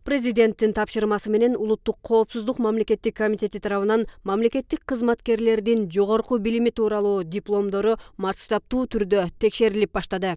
Президенттин тапшырмасы менен Улуттук коопсуздук мамлекеттик комитети тарабынан мамлекеттик кызматкерлердин жогорку билими тууралуу дипломдору масштабтуу түрдө текшерилип баштады.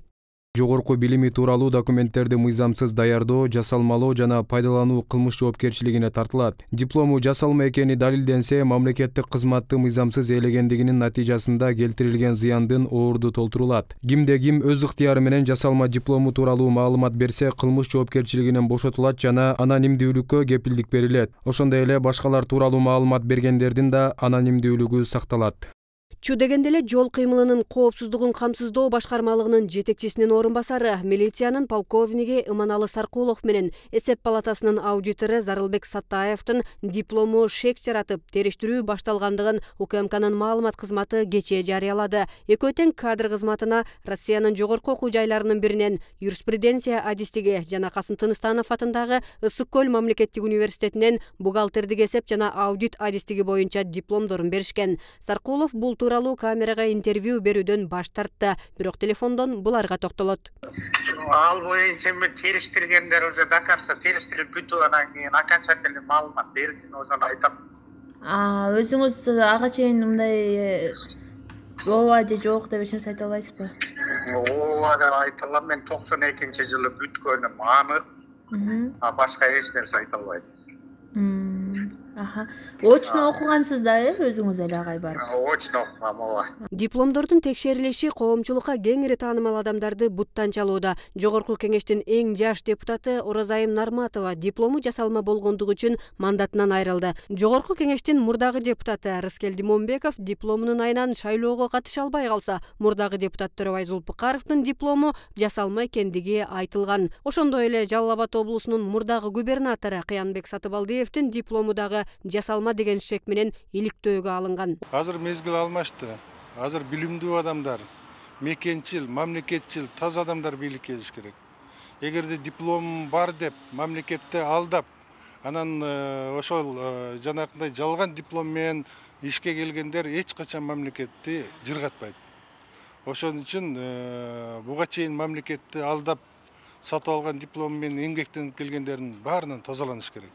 Жогорку билими тууралуу документтерди мыйзамсыз даярдоо, жасалмалоо жана пайдалануу кылмыш жоопкерчилигине тартылат. Диплому жасалма экени далилденсе, мамлекеттик кызматты мыйзамсыз ээлегендигинин натыйжасында келтирилген зыяндын оорду толтурулат. Кимде ким өз ыктыяры менен жасалма диплому тууралуу маалымат берсе, кылмыш жоопкерчилигинен бошотулат жана анонимдүүлүккө кепилдик берилет. Ошондой эле башкалар тууралуу маалымат бергендердин да анонимдүүлүгү сакталат. Чу дегенде эле жол кыймылынын коопсуздугун камсыздоо башкармалыгынын жетекчисинин орун басары, милициянын полковниги Иманалы Саркулов менен эсеп палатасынын аудитору Зарылбек Саттаевдин диплому шек жаратып, териштирүү башталгандыгын УКМКнын маалымат кызматы кечээ жарыялады. Экөө тең кадр кызматына Россиянын жогорку окуу жайларынын биринен юриспруденция адистиги жана Касым Тыныстанов атындагы Ысык көл мамлекеттик университетинен бухгалтердик эсеп жана аудит адистиги боюнча дипломдорун беришкен. Саркулов бул тууралуу камерага интервью берүүдөн баш тартты, бирок телефондон буларга токтолот. Ал боюнча мен териштиргендер уже докарса териштирип бүтүп анан кийин окончательный маалымат берилсин, ошону айтам. Өзүңүз ага чейин мындай ооба же жок деп эч нерсе айта албайсызбы? Ооба деп айта алам, мен 92-жылы бүткөнүм анык. Башка эч нерсе айта албайм. Очно окугансыз да, өзүңүз эле агай барып? Очно окугам, ооба. Дипломдордун текшерилиши коомчулукка кеңири таанымал адамдарды буттан чалууда. Жогорку кеңештин эң жаш депутаты Оразайым Нарматова диплому жасалма болгондугу үчүн мандатынан айрылды. Жогорку кеңештин мурдагы депутаты Рыскел Димонбеков дипломунун айынан шайлоого катыша албай калса, мурдагы депутат Төрөбай Зулпукаровдун диплому жасалма экендиги айтылган. Ошондой эле Жалал Абад облусунун мурдагы губернатору Кыянбек Сатыбалдиевдин диплому дагы жасалма деген шек менен иликтөөгө алынган. Азыр мезгил алмашты. Азыр билимдүү адамдар, мекенчил, мамлекетчил, таза адамдар бийликке келиш керек. Эгерде диплом бар деп мамлекетте алдап, анан ошол жанакындай жалган диплом менен ишке келгендер эч качан мамлекетти жыргатпайт. Ошон үчүн буга чейин мамлекетти алдап сатып алган диплом менен эмгектенип келгендердин баарынан тазаланыш керек.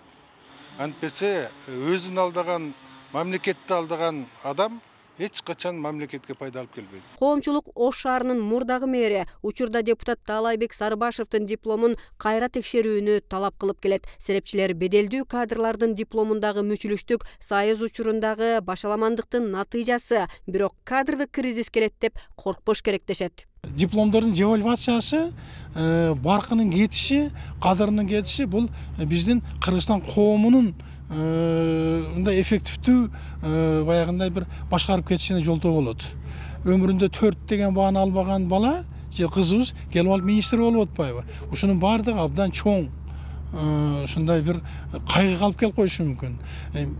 Антпесе өзүн алдаган, мамлекетти алдаган адам эч качан мамлекетке пайда алып келбейт. Коомчулук Ош шаарынын мурдагы мэри учурда депутат Таалайбек Сарыбашевдин дипломун кайра текшерүүнү талап кылып келет. Серепчилер беделдүү кадрлардын дипломундагы мүчүлүштүк сайыз учурундагы башаламандыктын натыйжасы, бирок кадрдык кризис келет деп коркпош керек дешет. Дипломдордун девальвациясы, баркынын кетиши, кадырынын кетиши бул биздин Кыргызстан коомунун мындай эффективдүү баягындай бир башкарып кетишине жолтоо болот. Өмүрүндө 4 деген бааны албаган бала же кызыбыз келип алып министр болуп атпайбы? Ушунун баардыгы абдан чоң ушундай бир кайгыга алып келип коюшу мүмкүн.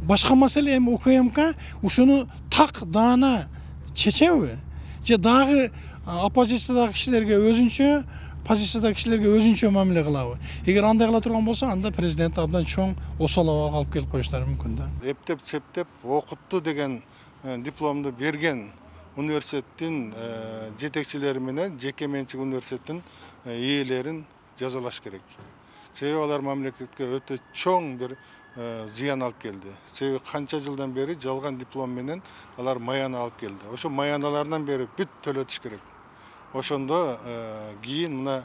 Башка маселе эми УКМК ушуну так даана чечеби? Же дагы оппозициядагы кишилерге өзүнчө, позициядагы кишилерге өзүнчө мамиле кылабы? Эгер андай кыла турган болсо, анда президент абдан чоң осал абалга алып келип коюштары мүмкүн да. Эптеп септеп окутту деген дипломду берген университеттин жетекчилери менен жеке менчик университеттин ээлерин жазалаш керек. Себеби алар мамлекетке өтө чоң бир зыян алып келди. Себеби канча жылдан бери жалган диплом менен алар маяна алып келди. Ошо маяналардан бери бүт төлөтүш керек. Ошондо кийин мына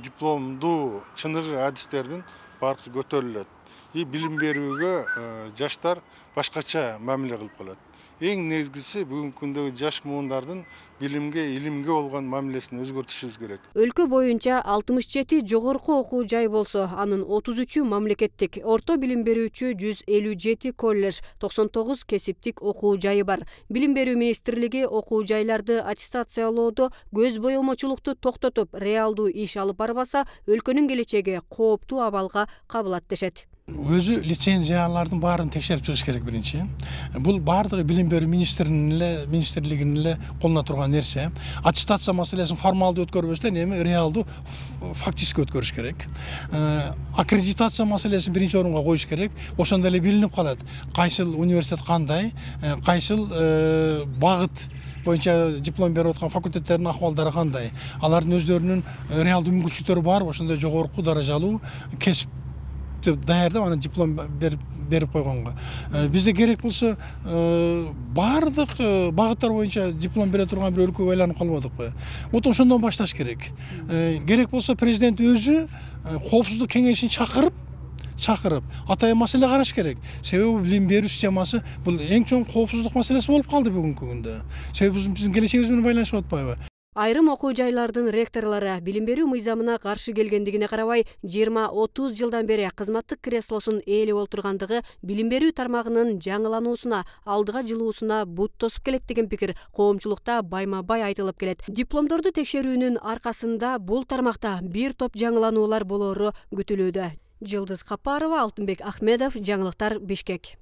дипломдуу чыныгы адистердин баркы көтөрүлөт. Билим берүүгө жаштар башкача мамиле кылып калат. Эң негизгиси бүгүнкү күндөгү жаш муундардын билимге, илимге болгон мамилесин өзгөртүшүбүз керек. Өлкө боюнча 67 жогорку окуу жай болсо, анын 33-ü мамлекеттик, орто билим берүүчү 157 колледж, 99 кесиптик окуу жайы бар. Билим берүү министрлиги окуу жайларды аттестациялоодо көз боемочулукту токтотуп, реалдуу иш алып барбаса, өлкөнүн келечеги кооптуу абалга кабылат дешет. Өзү лицензиялардын баарын текшерип чыгыш керек биринчи. Бул баардыгы билим берүү министрлигинин эле колуна турган нерсе. Аттестация маселесин формалдуу өткөрбөстөн эми реалдуу фактически өткөрүш керек. Аккредитация маселесин биринчи орунга коюш керек. Ошондо эле билинип калат кайсыл университет кандай, кайсыл багыт боюнча диплом берип аткан факультеттердин акыбалдары кандай. Алардын өздөрүнүн реалдуу мүмкүнчүлүктөрү бар, ошондой жогорку даражалуу кесип бүктеп даярдап анан диплом берип койгонго. Бизде керек болсо бардык багыттар боюнча диплом бере турган бир өлкөгө айланып калбадыкпы. Вот ошондон башташ керек. Керек болсо президент өзү коопсуздук кеңешин чакырып атайын маселе караш керек. Себеби билим берүү системасы бул эң чоң коопсуздук маселеси болуп калды бүгүнкү күндө. Себеби биздин келечегибиз менен байланышып атпайбы? Айрым окуу жайлардын ректорлору билим берүү мыйзамына каршы келгендигине карабай 20-30 жылдан бери кызматтык креслосун ээлеп олтургандыгы билим берүү тармагынын жаңылануусуна, алдыга жылуусуна бут тосуп келет деген пикир коомчулукта байма-бай айтылып келет. Дипломдорду текшерүүнүн аркасында бул тармакта бир топ жаңылануулар болоору күтүлүүдө. Жылдыз Капарова, Алтынбек Ахмедов, жаңылыктар Бишкек.